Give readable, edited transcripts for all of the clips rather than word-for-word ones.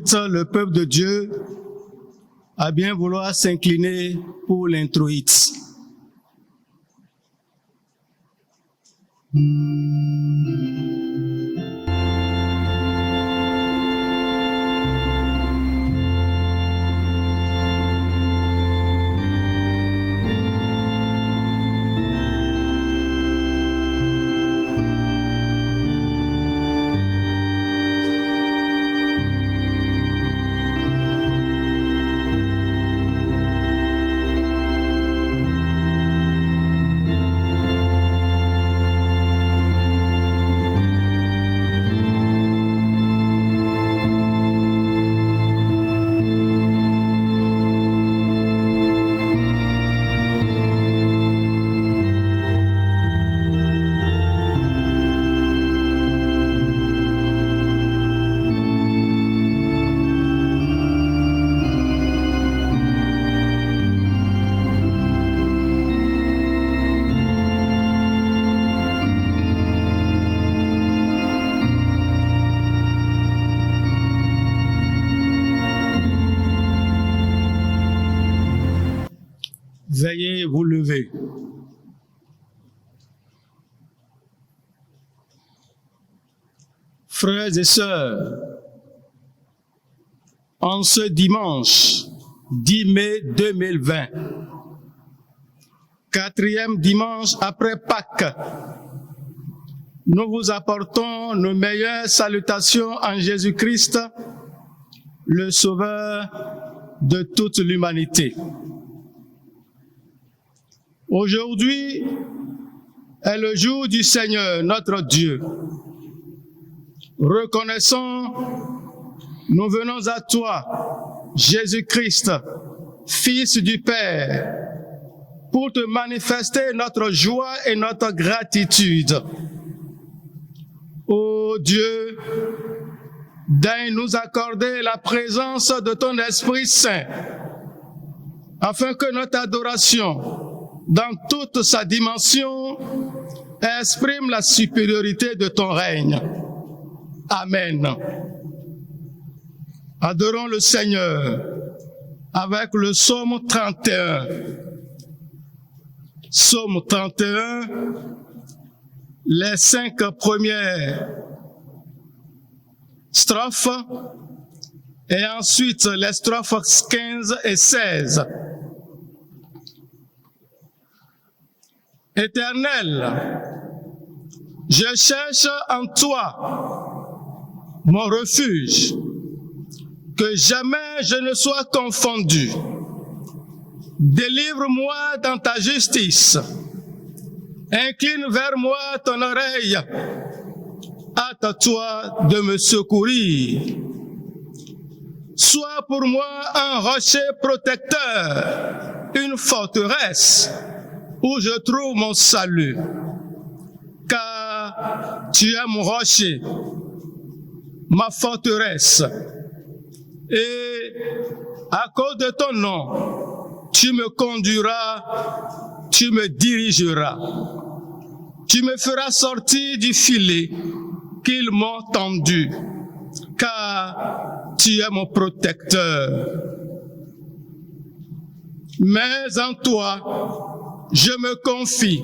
j'invite le peuple de Dieu à bien vouloir s'incliner pour l'introït. Veuillez vous lever. Frères et sœurs, en ce dimanche 10 mai 2020, quatrième dimanche après Pâques, nous vous apportons nos meilleures salutations en Jésus-Christ, le Sauveur de toute l'humanité. Aujourd'hui est le jour du Seigneur, notre Dieu. Reconnaissons, nous venons à toi, Jésus-Christ, Fils du Père, pour te manifester notre joie et notre gratitude. Ô Dieu, daigne nous accorder la présence de ton Esprit Saint, afin que notre adoration, dans toute sa dimension, exprime la supériorité de ton règne. Amen. Adorons le Seigneur avec le psaume 31. Psaume 31, les 5 premières strophes et ensuite les strophes 15 et 16. Éternel, je cherche en toi mon refuge, que jamais je ne sois confondu. Délivre-moi dans ta justice. Incline vers moi ton oreille. Hâte-toi de me secourir. Sois pour moi un rocher protecteur, une forteresse où je trouve mon salut. Car tu es mon rocher, ma forteresse. Et à cause de ton nom, tu me conduiras, tu me dirigeras. Tu me feras sortir du filet qu'ils m'ont tendu, car tu es mon protecteur. Mais en toi, je me confie.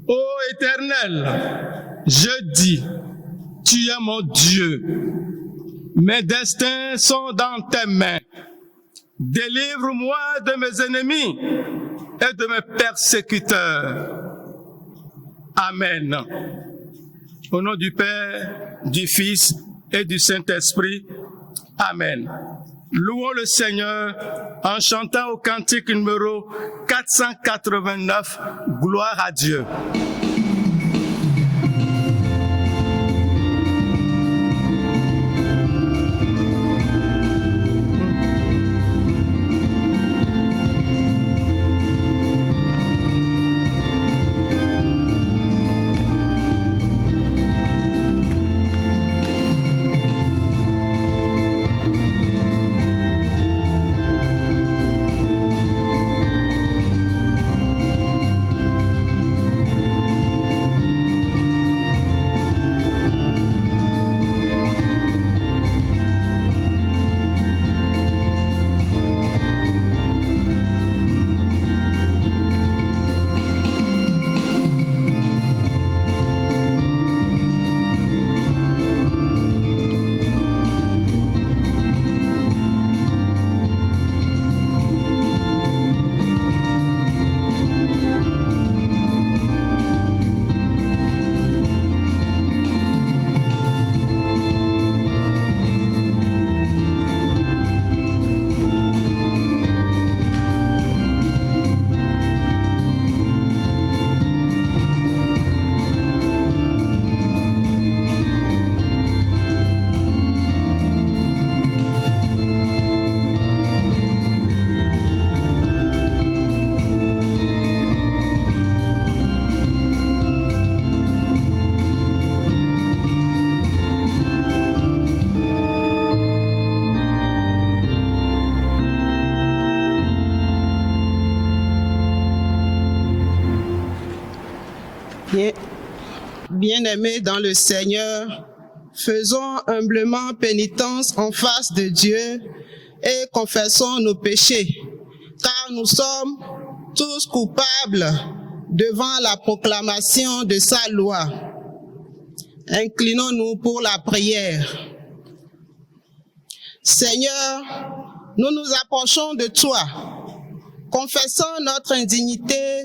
Ô Éternel, je dis, tu es mon Dieu. Mes destins sont dans tes mains. Délivre-moi de mes ennemis et de mes persécuteurs. Amen. Au nom du Père, du Fils et du Saint-Esprit. Amen. Louons le Seigneur en chantant au cantique numéro 489, Gloire à Dieu. Bien-aimés dans le Seigneur, faisons humblement pénitence en face de Dieu et confessons nos péchés, car nous sommes tous coupables devant la proclamation de sa loi. Inclinons-nous pour la prière. Seigneur, nous nous approchons de toi, confessons notre indignité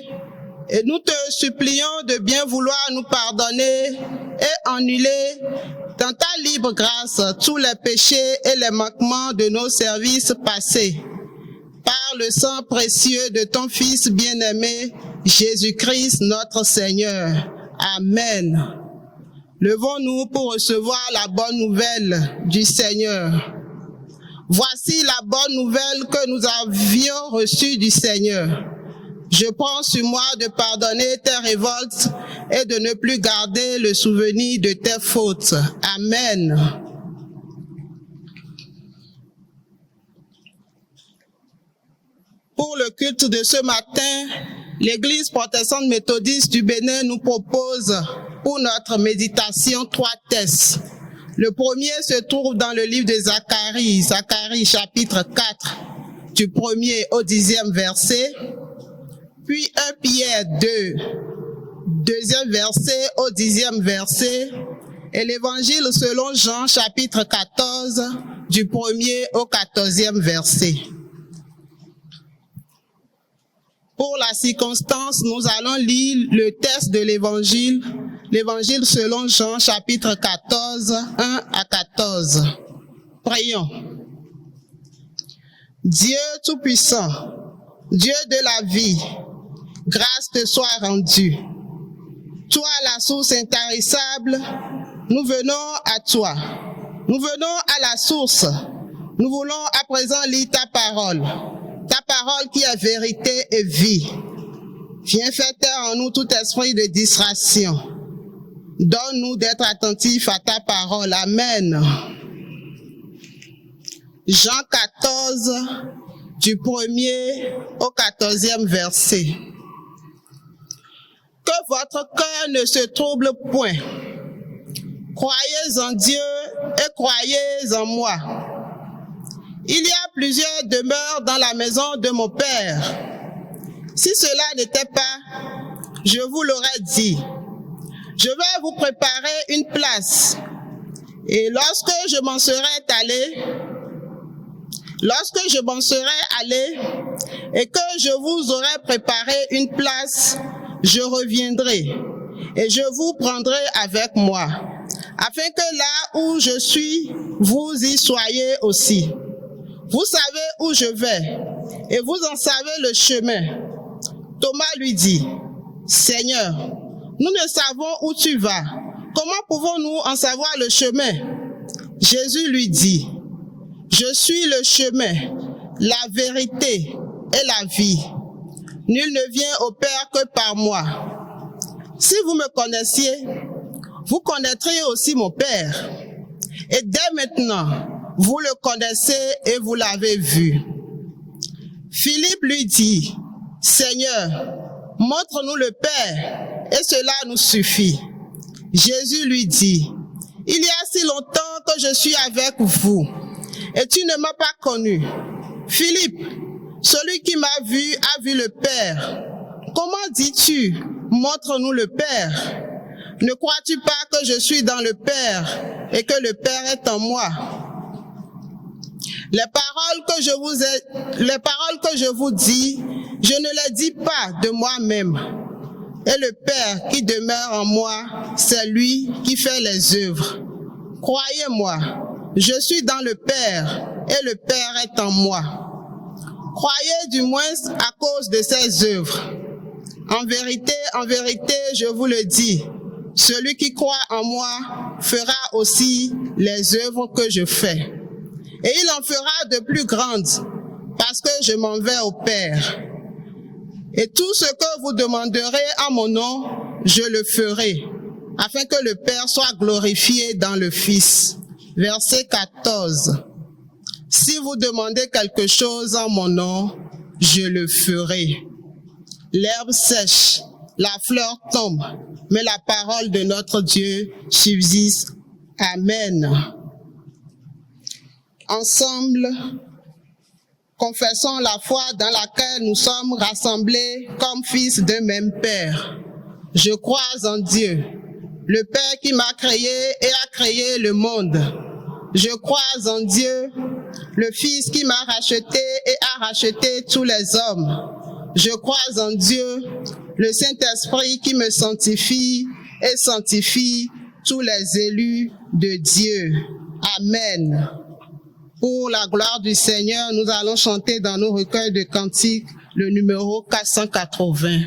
et nous te supplions de bien vouloir nous pardonner et annuler dans ta libre grâce tous les péchés et les manquements de nos services passés. Par le sang précieux de ton Fils bien-aimé, Jésus-Christ notre Seigneur. Amen. Levons-nous pour recevoir la bonne nouvelle du Seigneur. Voici la bonne nouvelle que nous avions reçue du Seigneur. Je prends sur moi de pardonner tes révoltes et de ne plus garder le souvenir de tes fautes. Amen. Pour le culte de ce matin, l'Église protestante méthodiste du Bénin nous propose pour notre méditation 3 textes. Le premier se trouve dans le livre de Zacharie, Zacharie chapitre 4, du 1er au 10e verset, puis 1 Pierre 2, 2e verset au 10e verset, et l'Évangile selon Jean chapitre 14, du 1er au 14e verset. Pour la circonstance, nous allons lire le texte de l'Évangile, l'Évangile selon Jean chapitre 14, 1 à 14. Prions. Dieu Tout-Puissant, Dieu de la vie, grâce te soit rendue. Toi, la source intarissable, nous venons à toi. Nous venons à la source. Nous voulons à présent lire ta parole qui est vérité et vie. Viens faire taire en nous tout esprit de distraction. Donne-nous d'être attentifs à ta parole. Amen. Jean 14, du 1er au 14e verset. Que votre cœur ne se trouble point. Croyez en Dieu et croyez en moi. Il y a plusieurs demeures dans la maison de mon Père. Si cela n'était pas, je vous l'aurais dit. Je vais vous préparer une place. Et lorsque je m'en serai allé et que je vous aurai préparé une place, je reviendrai et je vous prendrai avec moi, afin que là où je suis, vous y soyez aussi. Vous savez où je vais et vous en savez le chemin. Thomas lui dit, Seigneur, nous ne savons où tu vas. Comment pouvons-nous en savoir le chemin? Jésus lui dit, je suis le chemin, la vérité et la vie. Nul ne vient au Père que par moi. Si vous me connaissiez, vous connaîtriez aussi mon Père. Et dès maintenant, vous le connaissez et vous l'avez vu. Philippe lui dit, Seigneur, montre-nous le Père, et cela nous suffit. Jésus lui dit, il y a si longtemps que je suis avec vous, et tu ne m'as pas connu. Philippe, celui qui m'a vu a vu le Père. Comment dis-tu, montre-nous le Père? Ne crois-tu pas que je suis dans le Père et que le Père est en moi? Les paroles que je vous dis, je ne les dis pas de moi-même. Et le Père qui demeure en moi, c'est lui qui fait les œuvres. Croyez-moi, je suis dans le Père et le Père est en moi. Croyez du moins à cause de ses œuvres. En vérité, je vous le dis, celui qui croit en moi fera aussi les œuvres que je fais. Et il en fera de plus grandes, parce que je m'en vais au Père. Et tout ce que vous demanderez en mon nom, je le ferai, afin que le Père soit glorifié dans le Fils. Verset 14. Si vous demandez quelque chose en mon nom, je le ferai. L'herbe sèche, la fleur tombe, mais la parole de notre Dieu subsiste. Amen. Ensemble, confessons la foi dans laquelle nous sommes rassemblés comme fils d'un même Père. Je crois en Dieu, le Père qui m'a créé et a créé le monde. Je crois en Dieu, le Fils qui m'a racheté et a racheté tous les hommes. Je crois en Dieu, le Saint-Esprit qui me sanctifie et sanctifie tous les élus de Dieu. Amen. Pour la gloire du Seigneur, nous allons chanter dans nos recueils de cantiques le numéro 480.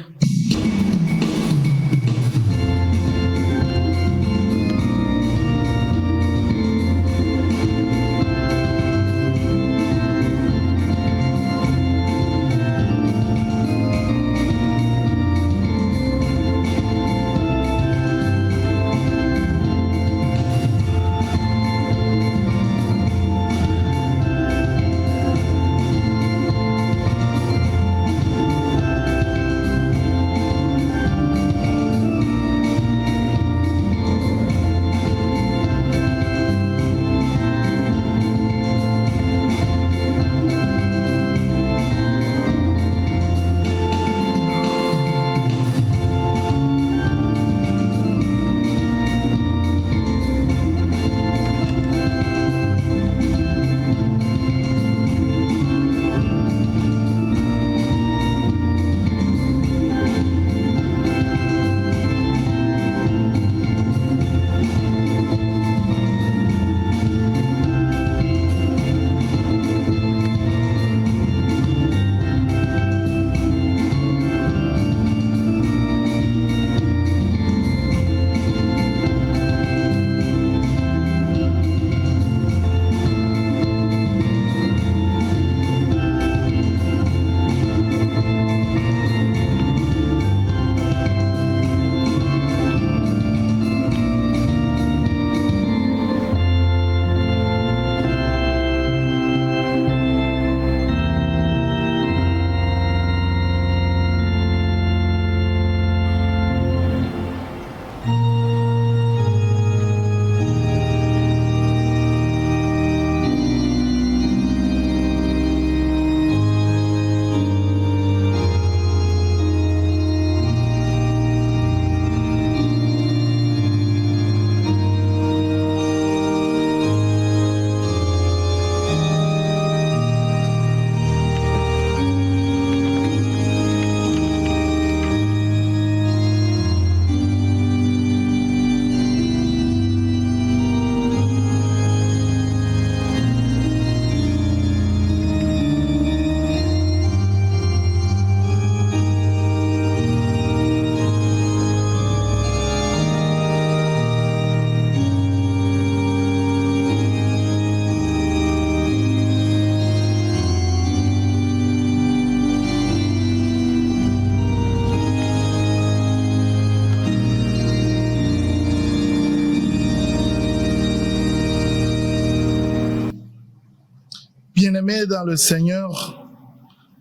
Bien-aimés dans le Seigneur,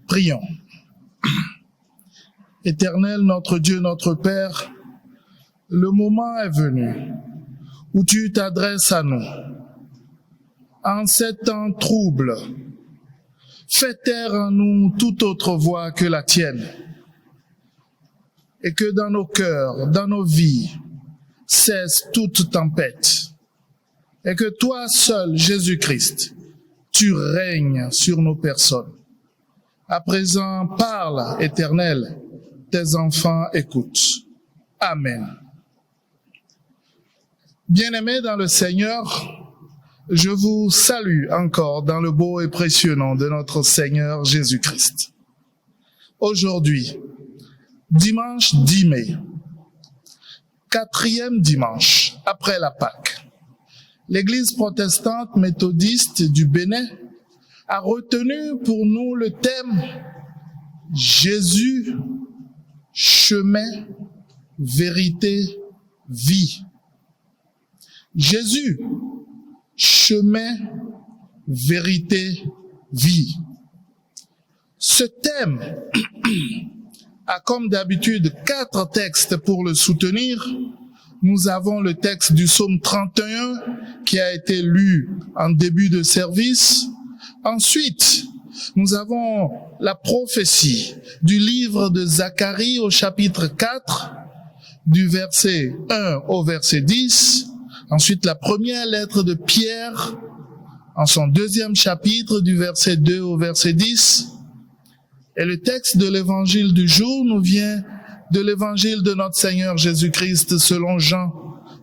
prions. Éternel, notre Dieu, notre Père, le moment est venu où tu t'adresses à nous. En ces temps troubles, fais taire en nous toute autre voix que la tienne, et que dans nos cœurs, dans nos vies, cesse toute tempête, et que toi seul, Jésus-Christ, tu règnes sur nos personnes. À présent, parle, Éternel, tes enfants écoutent. Amen. Bien-aimés dans le Seigneur, je vous salue encore dans le beau et précieux nom de notre Seigneur Jésus-Christ. Aujourd'hui, dimanche 10 mai, 4e dimanche après la Pâque, l'Église protestante méthodiste du Bénin a retenu pour nous le thème « Jésus, chemin, vérité, vie ». Jésus, chemin, vérité, vie. Ce thème a comme d'habitude 4 textes pour le soutenir. Nous avons le texte du psaume 31 qui a été lu en début de service. Ensuite, nous avons la prophétie du livre de Zacharie au chapitre 4, du verset 1 au verset 10. Ensuite, la première lettre de Pierre en son 2e chapitre du verset 2 au verset 10. Et le texte de l'évangile du jour nous vient de l'évangile de notre Seigneur Jésus-Christ selon Jean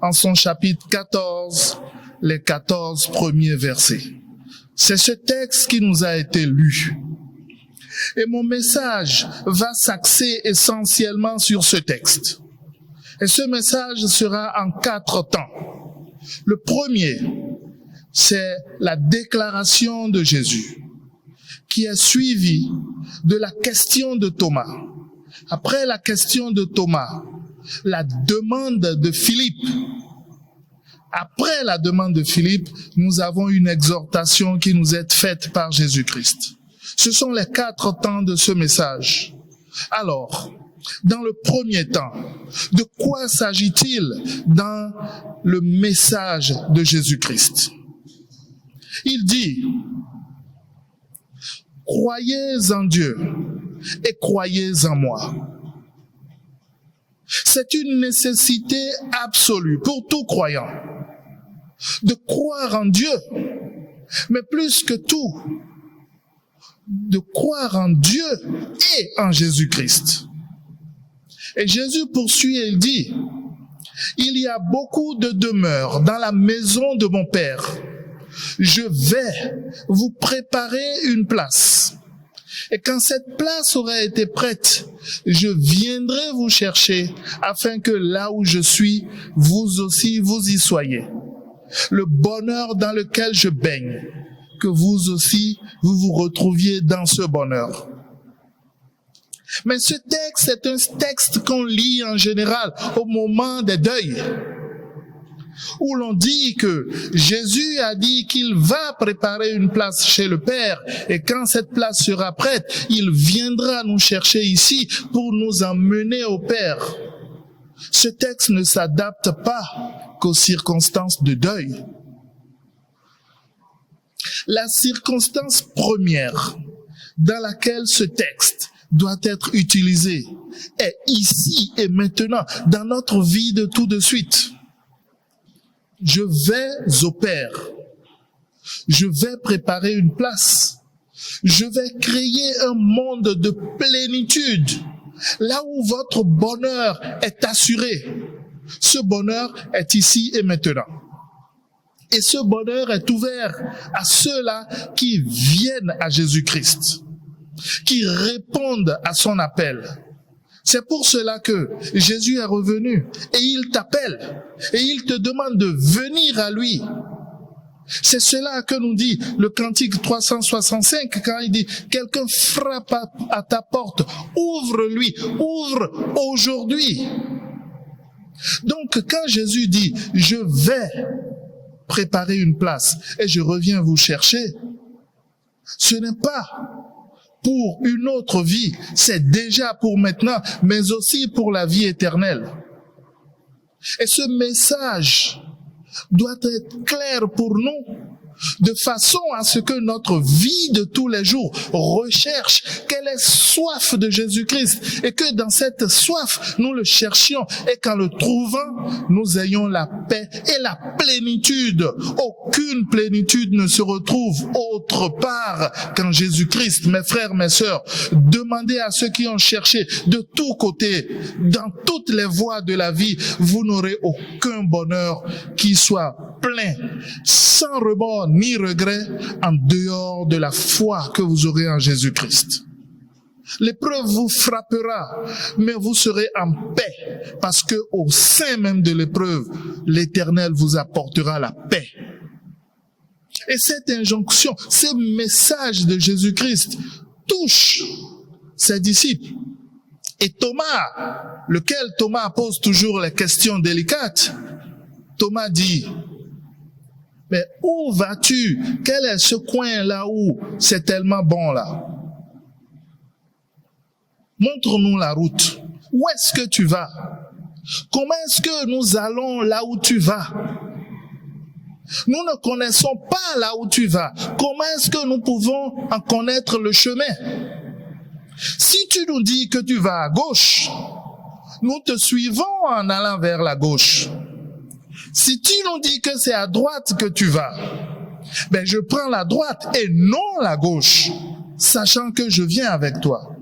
en son chapitre 14, les 14 premiers versets. C'est ce texte qui nous a été lu. Et mon message va s'axer essentiellement sur ce texte. Et ce message sera en 4 temps. Le premier, c'est la déclaration de Jésus, qui est suivie de la question de Thomas. Après la question de Thomas, la demande de Philippe. Après la demande de Philippe, nous avons une exhortation qui nous est faite par Jésus-Christ. Ce sont les 4 temps de ce message. Alors, dans le premier temps, de quoi s'agit-il dans le message de Jésus-Christ? Il dit, « Croyez en Dieu et croyez en moi. » C'est une nécessité absolue pour tout croyant de croire en Dieu, mais plus que tout, de croire en Dieu et en Jésus-Christ. Et Jésus poursuit et il dit, « Il y a beaucoup de demeures dans la maison de mon Père. Je vais vous préparer une place. Et quand cette place aura été prête, je viendrai vous chercher afin que là où je suis, vous aussi vous y soyez. Le bonheur dans lequel je baigne, que vous aussi vous vous retrouviez dans ce bonheur. » Mais ce texte est un texte qu'on lit en général au moment des deuils, où l'on dit que Jésus a dit qu'il va préparer une place chez le Père et quand cette place sera prête, il viendra nous chercher ici pour nous emmener au Père. Ce texte ne s'adapte pas qu'aux circonstances de deuil. La circonstance première dans laquelle ce texte doit être utilisé est ici et maintenant, dans notre vie de tout de suite. Je vais au Père. Je vais préparer une place. Je vais créer un monde de plénitude, là où votre bonheur est assuré. Ce bonheur est ici et maintenant. Et ce bonheur est ouvert à ceux-là qui viennent à Jésus-Christ, qui répondent à son appel. C'est pour cela que Jésus est revenu et il t'appelle et il te demande de venir à lui. C'est cela que nous dit le cantique 365 quand il dit « Quelqu'un frappe à ta porte, ouvre-lui, ouvre aujourd'hui ». Donc quand Jésus dit « Je vais préparer une place et je reviens vous chercher », ce n'est pas pour une autre vie, c'est déjà pour maintenant, mais aussi pour la vie éternelle. Et ce message doit être clair pour nous, de façon à ce que notre vie de tous les jours recherche qu'elle ait soif de Jésus-Christ et que dans cette soif, nous le cherchions et qu'en le trouvant, nous ayons la paix et la plénitude. Aucune plénitude ne se retrouve autre part qu'en Jésus-Christ. Mes frères, mes sœurs, demandez à ceux qui ont cherché de tous côtés, dans toutes les voies de la vie, vous n'aurez aucun bonheur qui soit plein, sans rebord ni regret, en dehors de la foi que vous aurez en Jésus-Christ. L'épreuve vous frappera, mais vous serez en paix, parce que au sein même de l'épreuve, l'Éternel vous apportera la paix. Et cette injonction, ce message de Jésus-Christ touche ses disciples. Et Thomas, lequel Thomas pose toujours les questions délicates, Thomas dit, mais où vas-tu? Quel est ce coin là où c'est tellement bon là? Montre-nous la route. Où est-ce que tu vas? Comment est-ce que nous allons là où tu vas? Nous ne connaissons pas là où tu vas. Comment est-ce que nous pouvons en connaître le chemin? Si tu nous dis que tu vas à gauche, nous te suivons en allant vers la gauche. Si tu nous dis que c'est à droite que tu vas, ben je prends la droite et non la gauche, sachant que je viens avec toi.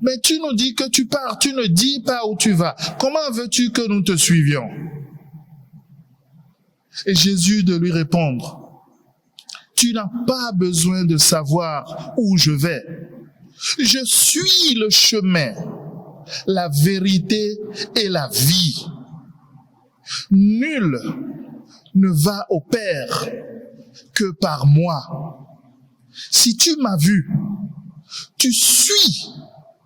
Mais tu nous dis que tu pars, tu ne dis pas où tu vas. Comment veux-tu que nous te suivions? Et Jésus de lui répondre, tu n'as pas besoin de savoir où je vais. Je suis le chemin, la vérité et la vie. Nul ne va au Père que par moi. Si tu m'as vu, tu suis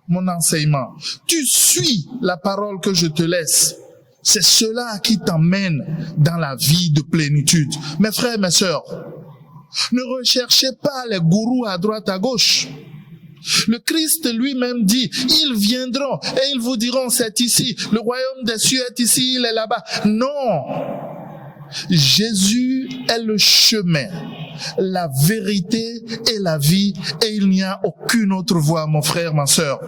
mon enseignement, tu suis la parole que je te laisse. C'est cela qui t'emmène dans la vie de plénitude. Mes frères, mes sœurs, ne recherchez pas les gourous à droite, à gauche. Le Christ lui-même dit, ils viendront et ils vous diront, c'est ici, le royaume des cieux est ici, il est là-bas. Non, Jésus est le chemin, la vérité et la vie, et il n'y a aucune autre voie, mon frère, ma sœur.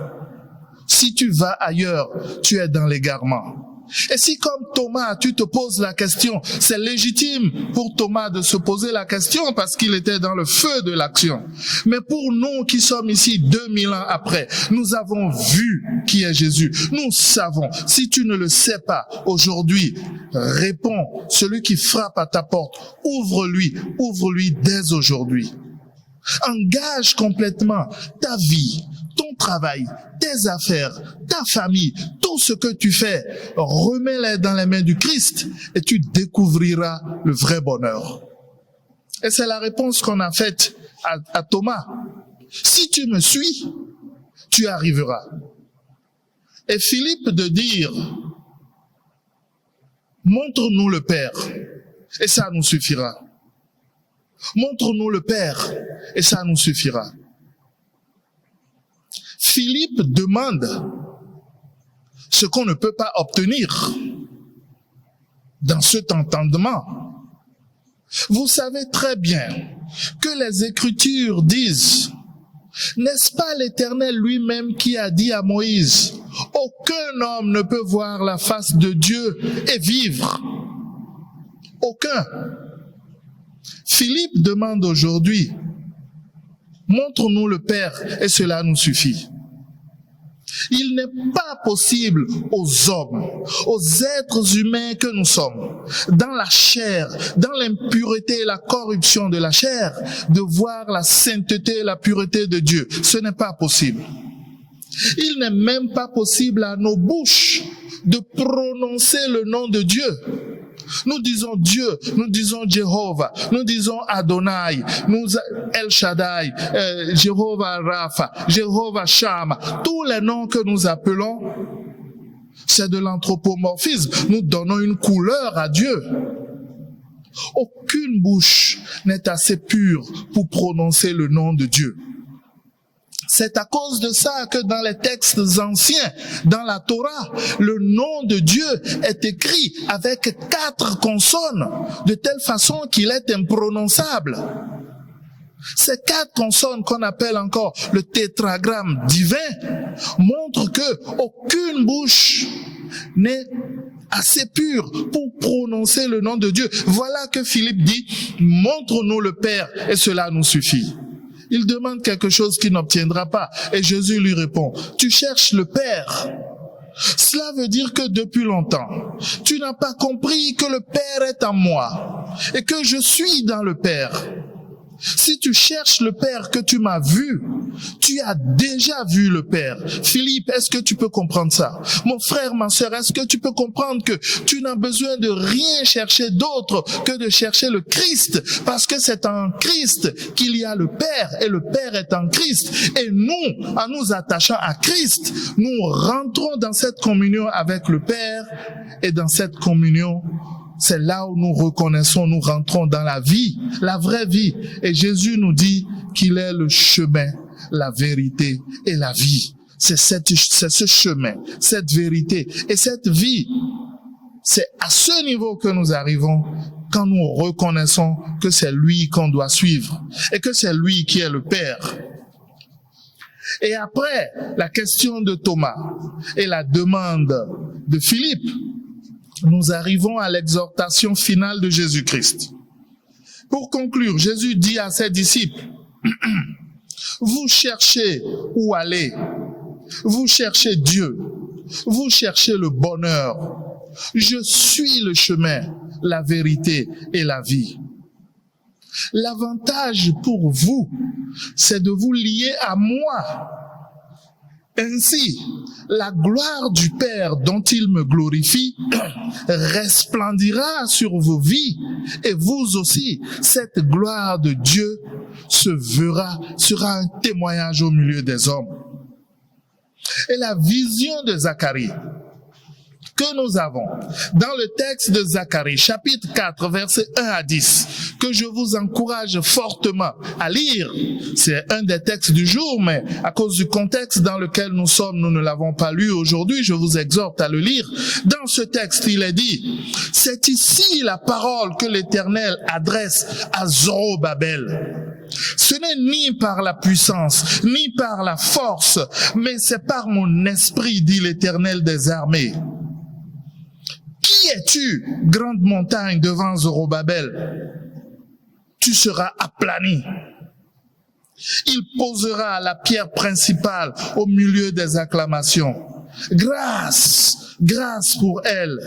Si tu vas ailleurs, tu es dans l'égarement. Et si comme Thomas, tu te poses la question, c'est légitime pour Thomas de se poser la question parce qu'il était dans le feu de l'action. Mais pour nous qui sommes ici 2000 ans après, nous avons vu qui est Jésus. Nous savons. Si tu ne le sais pas aujourd'hui, réponds. Celui qui frappe à ta porte, ouvre-lui dès aujourd'hui. Engage complètement ta vie, ton travail, tes affaires, ta famille, tout ce que tu fais, remets-les dans les mains du Christ et tu découvriras le vrai bonheur. Et c'est la réponse qu'on a faite à Thomas. Si tu me suis, tu arriveras. Et Philippe de dire, montre-nous le Père, et ça nous suffira. Montre-nous le Père, et ça nous suffira. Philippe demande ce qu'on ne peut pas obtenir dans cet entendement. Vous savez très bien que les Écritures disent, n'est-ce pas l'Éternel lui-même qui a dit à Moïse, aucun homme ne peut voir la face de Dieu et vivre. Aucun. Philippe demande aujourd'hui, montre-nous le Père et cela nous suffit. Il n'est pas possible aux hommes, aux êtres humains que nous sommes, dans la chair, dans l'impureté et la corruption de la chair, de voir la sainteté et la pureté de Dieu. Ce n'est pas possible. Il n'est même pas possible à nos bouches de prononcer le nom de Dieu. Nous disons Dieu, nous disons Jéhovah, nous disons Adonai, nous El Shaddai, Jéhovah Rapha, Jéhovah Shama. Tous les noms que nous appelons, c'est de l'anthropomorphisme. Nous donnons une couleur à Dieu. Aucune bouche n'est assez pure pour prononcer le nom de Dieu. C'est à cause de ça que dans les textes anciens, dans la Torah, le nom de Dieu est écrit avec 4 consonnes, de telle façon qu'il est imprononçable. Ces 4 consonnes qu'on appelle encore le tétragramme divin montrent que aucune bouche n'est assez pure pour prononcer le nom de Dieu. Voilà que Philippe dit, montre-nous le Père et cela nous suffit. Il demande quelque chose qu'il n'obtiendra pas. Et Jésus lui répond, tu cherches le Père. Cela veut dire que depuis longtemps, tu n'as pas compris que le Père est en moi et que je suis dans le Père. Si tu cherches le Père que tu m'as vu, tu as déjà vu le Père. Philippe, est-ce que tu peux comprendre ça? Mon frère, ma sœur, est-ce que tu peux comprendre que tu n'as besoin de rien chercher d'autre que de chercher le Christ? Parce que c'est en Christ qu'il y a le Père et le Père est en Christ. Et nous, en nous attachant à Christ, nous rentrons dans cette communion avec le Père et dans cette communion, c'est là où nous reconnaissons, nous rentrons dans la vie, la vraie vie. Et Jésus nous dit qu'il est le chemin, la vérité et la vie. c'est ce chemin, cette vérité et cette vie. C'est à ce niveau que nous arrivons quand nous reconnaissons que c'est lui qu'on doit suivre et que c'est lui qui est le Père. Et après la question de Thomas et la demande de Philippe, nous arrivons à l'exhortation finale de Jésus-Christ. Pour conclure, Jésus dit à ses disciples, vous cherchez où aller, vous cherchez Dieu, vous cherchez le bonheur. Je suis le chemin, la vérité et la vie. L'avantage pour vous, c'est de vous lier à moi. Ainsi, la gloire du Père dont il me glorifie resplendira sur vos vies et vous aussi, cette gloire de Dieu sera un témoignage au milieu des hommes. Et la vision de Zacharie que nous avons dans le texte de Zacharie, chapitre 4, versets 1 à 10, que je vous encourage fortement à lire. C'est un des textes du jour, mais à cause du contexte dans lequel nous sommes, nous ne l'avons pas lu aujourd'hui, je vous exhorte à le lire. Dans ce texte, il est dit, c'est ici la parole que l'Éternel adresse à Zorobabel. Ce n'est ni par la puissance, ni par la force, mais c'est par mon esprit, dit l'Éternel des armées. Qui es-tu, grande montagne devant Zorobabel? Tu seras aplani. Il posera la pierre principale au milieu des acclamations. Grâce, grâce pour elle.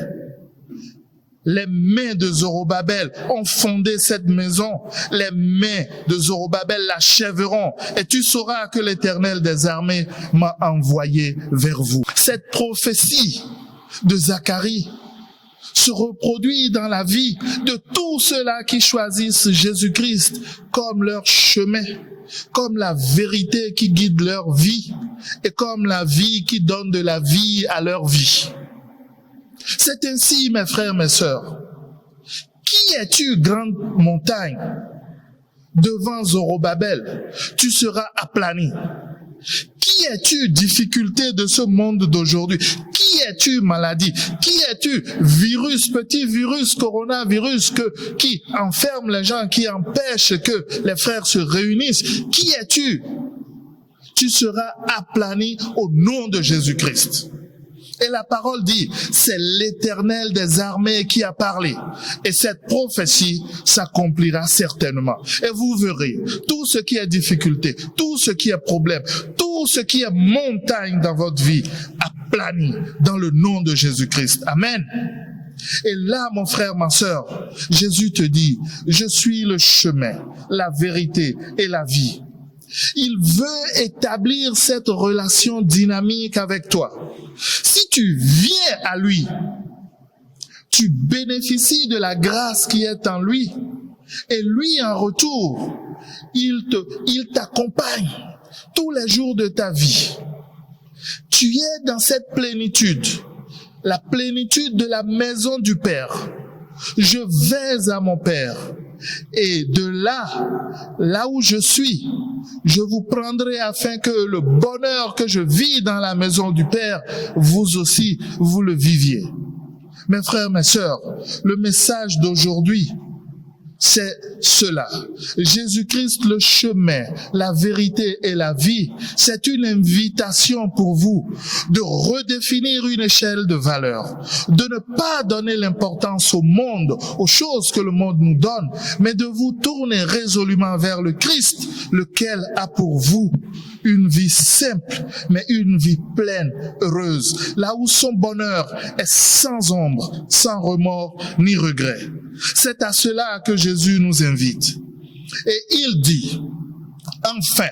Les mains de Zorobabel ont fondé cette maison. Les mains de Zorobabel l'achèveront. Et tu sauras que l'Éternel des armées m'a envoyé vers vous. Cette prophétie de Zacharie se reproduit dans la vie de tous ceux-là qui choisissent Jésus-Christ comme leur chemin, comme la vérité qui guide leur vie et comme la vie qui donne de la vie à leur vie. C'est ainsi, mes frères, mes sœurs. Qui es-tu, grande montagne? Devant Zorobabel, tu seras aplani. Qui es-tu, difficulté de ce monde d'aujourd'hui? Qui es-tu, maladie? Qui es-tu, virus, petit virus, coronavirus qui enferme les gens, qui empêche que les frères se réunissent? Qui es-tu? Tu seras aplani au nom de Jésus-Christ. Et la parole dit, c'est l'Éternel des armées qui a parlé. Et cette prophétie s'accomplira certainement. Et vous verrez, tout ce qui est difficulté, tout ce qui est problème, tout ce qui est montagne dans votre vie, aplani dans le nom de Jésus-Christ. Amen. Et là, mon frère, ma sœur, Jésus te dit, je suis le chemin, la vérité et la vie. Il veut établir cette relation dynamique avec toi. Si tu viens à lui, tu bénéficies de la grâce qui est en lui. Et lui, en retour, il t'accompagne tous les jours de ta vie. Tu es dans cette plénitude, la plénitude de la maison du Père. Je vais à mon Père. Et de là où je suis, je vous prendrai afin que le bonheur que je vis dans la maison du Père, vous aussi, vous le viviez. Mes frères, mes sœurs, le message d'aujourd'hui, c'est cela. Jésus-Christ, le chemin, la vérité et la vie, c'est une invitation pour vous de redéfinir une échelle de valeur, de ne pas donner l'importance au monde, aux choses que le monde nous donne, mais de vous tourner résolument vers le Christ, lequel a pour vous une vie simple, mais une vie pleine, heureuse, là où son bonheur est sans ombre, sans remords ni regret. C'est à cela que Jésus nous invite. Et il dit, enfin,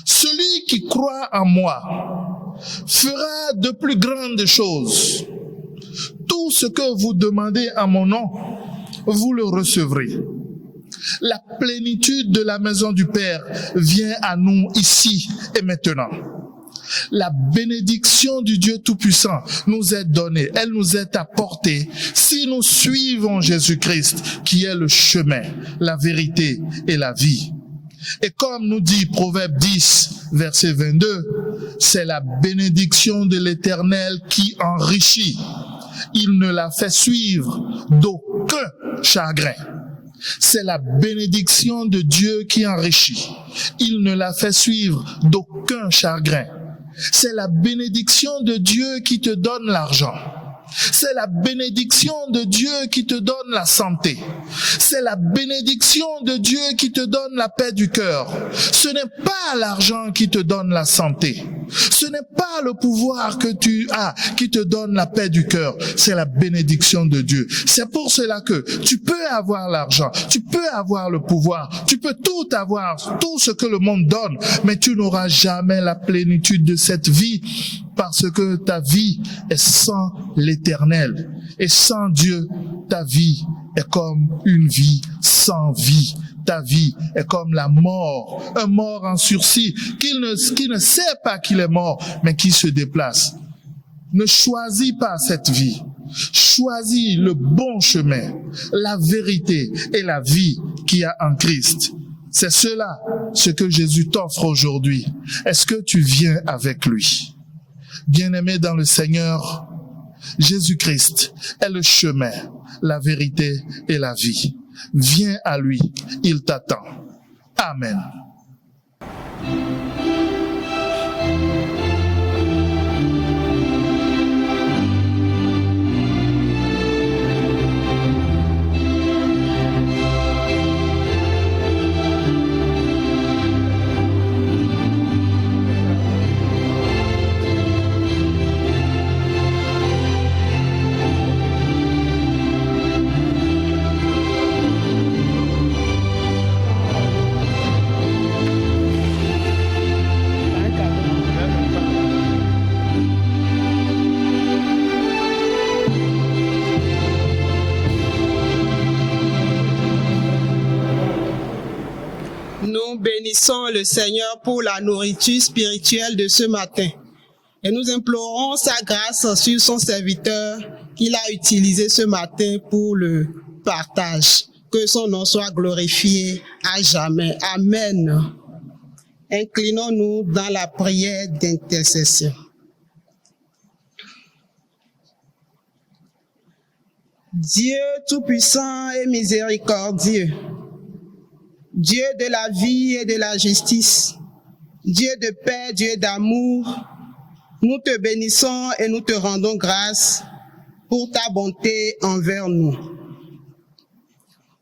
celui qui croit en moi fera de plus grandes choses. Tout ce que vous demandez en mon nom, vous le recevrez. La plénitude de la maison du Père vient à nous ici et maintenant. La bénédiction du Dieu Tout-Puissant nous est donnée, elle nous est apportée si nous suivons Jésus-Christ qui est le chemin, la vérité et la vie. Et comme nous dit Proverbe 10, verset 22, c'est la bénédiction de l'Éternel qui enrichit. Il ne la fait suivre d'aucun chagrin. C'est la bénédiction de Dieu qui enrichit. Il ne la fait suivre d'aucun chagrin. C'est la bénédiction de Dieu qui te donne l'argent. C'est la bénédiction de Dieu qui te donne la santé. C'est la bénédiction de Dieu qui te donne la paix du cœur. Ce n'est pas l'argent qui te donne la santé. Ce n'est pas le pouvoir que tu as qui te donne la paix du cœur. C'est la bénédiction de Dieu. C'est pour cela que tu peux avoir l'argent, tu peux avoir le pouvoir, tu peux tout avoir, tout ce que le monde donne, mais tu n'auras jamais la plénitude de cette vie parce que ta vie est sans l'Éternel. Et sans Dieu, ta vie est comme une vie sans vie. Ta vie est comme la mort, un mort en sursis, qui ne sait pas qu'il est mort, mais qui se déplace. Ne choisis pas cette vie. Choisis le bon chemin, la vérité et la vie qu'il y a en Christ. C'est cela, ce que Jésus t'offre aujourd'hui. Est-ce que tu viens avec lui? Bien-aimé dans le Seigneur, Jésus-Christ est le chemin, la vérité et la vie. Viens à lui, il t'attend. Amen. Nous bénissons le Seigneur pour la nourriture spirituelle de ce matin. Et nous implorons sa grâce sur son serviteur qu'il a utilisé ce matin pour le partage. Que son nom soit glorifié à jamais. Amen. Inclinons-nous dans la prière d'intercession. Dieu tout-puissant et miséricordieux, Dieu de la vie et de la justice, Dieu de paix, Dieu d'amour, nous te bénissons et nous te rendons grâce pour ta bonté envers nous.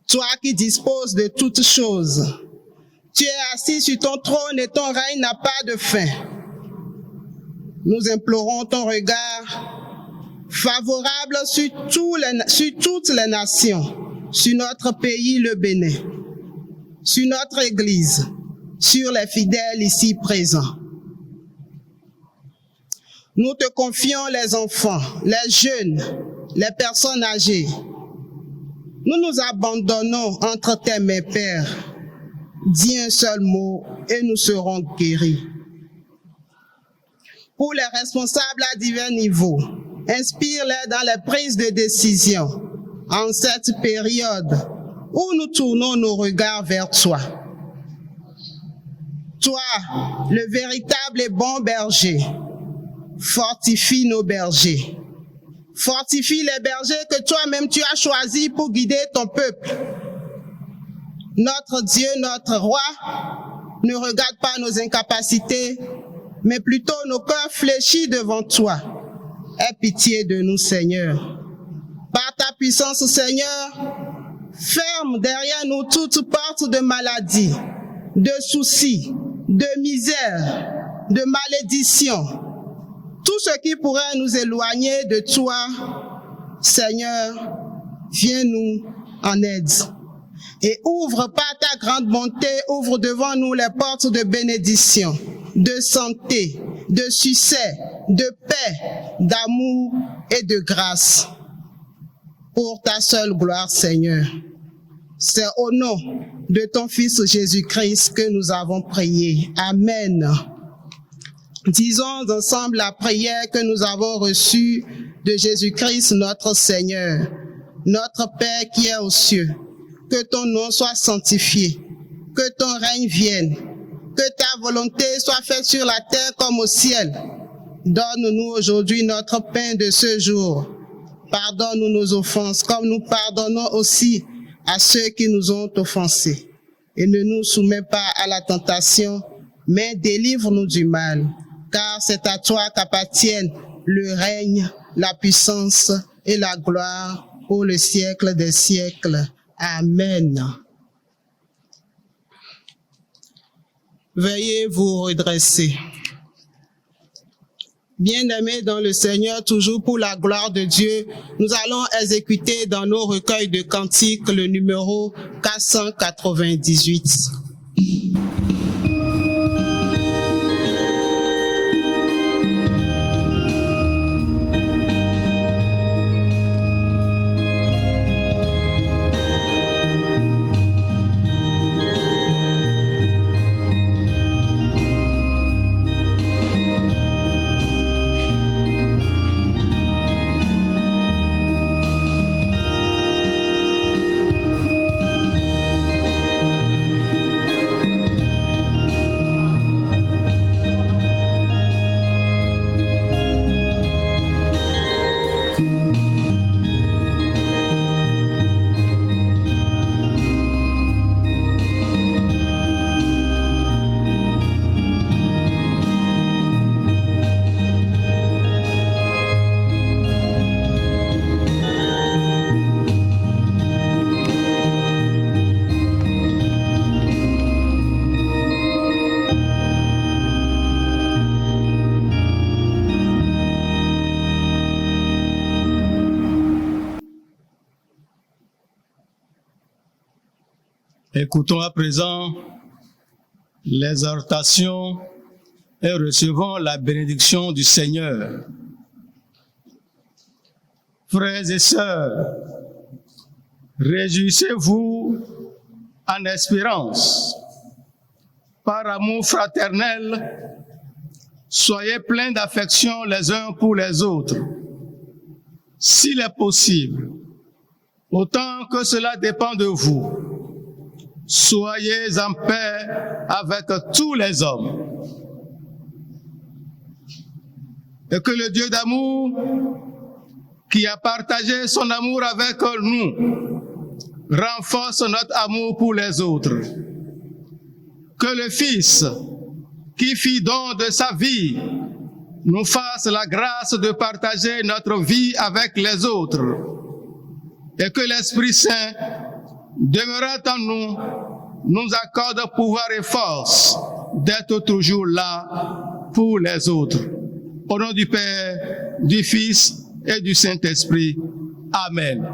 Toi qui disposes de toutes choses, tu es assis sur ton trône et ton règne n'a pas de fin. Nous implorons ton regard favorable sur toutes les nations, sur notre pays, le Bénin, sur notre Église, sur les fidèles ici présents. Nous te confions les enfants, les jeunes, les personnes âgées. Nous nous abandonnons entre tes mains, Père. Dis un seul mot et nous serons guéris. Pour les responsables à divers niveaux, inspire-les dans les prises de décision en cette période où nous tournons nos regards vers toi. Toi, le véritable et bon berger, fortifie nos bergers. Fortifie les bergers que toi-même tu as choisis pour guider ton peuple. Notre Dieu, notre roi, ne regarde pas nos incapacités, mais plutôt nos cœurs fléchis devant toi. Aie pitié de nous, Seigneur. Par ta puissance, Seigneur, ferme derrière nous toute porte de maladie, de soucis, de misère, de malédiction. Tout ce qui pourrait nous éloigner de toi, Seigneur, viens nous en aide. Et ouvre par ta grande bonté, ouvre devant nous les portes de bénédiction, de santé, de succès, de paix, d'amour et de grâce. Pour ta seule gloire, Seigneur. C'est au nom de ton Fils Jésus-Christ que nous avons prié. Amen. Disons ensemble la prière que nous avons reçue de Jésus-Christ notre Seigneur. Notre Père qui est aux cieux, que ton nom soit sanctifié, que ton règne vienne, Que ta volonté soit faite sur la terre comme au ciel. Donne-nous aujourd'hui notre pain de ce jour. Pardonne-nous nos offenses, comme nous pardonnons aussi à ceux qui nous ont offensés. Et ne nous soumets pas à la tentation, mais délivre-nous du mal. Car c'est à toi qu'appartiennent le règne, la puissance et la gloire pour le siècle des siècles. Amen. Veuillez vous redresser. Bien-aimés dans le Seigneur, toujours pour la gloire de Dieu, nous allons exécuter dans nos recueils de cantiques le numéro 498. Écoutons à présent l'exhortation et recevons la bénédiction du Seigneur. Frères et sœurs, réjouissez-vous en espérance. Par amour fraternel, soyez pleins d'affection les uns pour les autres. S'il est possible, autant que cela dépend de vous, soyez en paix avec tous les hommes. Et que le Dieu d'amour, qui a partagé son amour avec nous, renforce notre amour pour les autres. Que le Fils, qui fit don de sa vie, nous fasse la grâce de partager notre vie avec les autres. Et que l'Esprit Saint, demeurant en nous, nous accorde pouvoir et force d'être toujours là pour les autres. Au nom du Père, du Fils et du Saint-Esprit. Amen.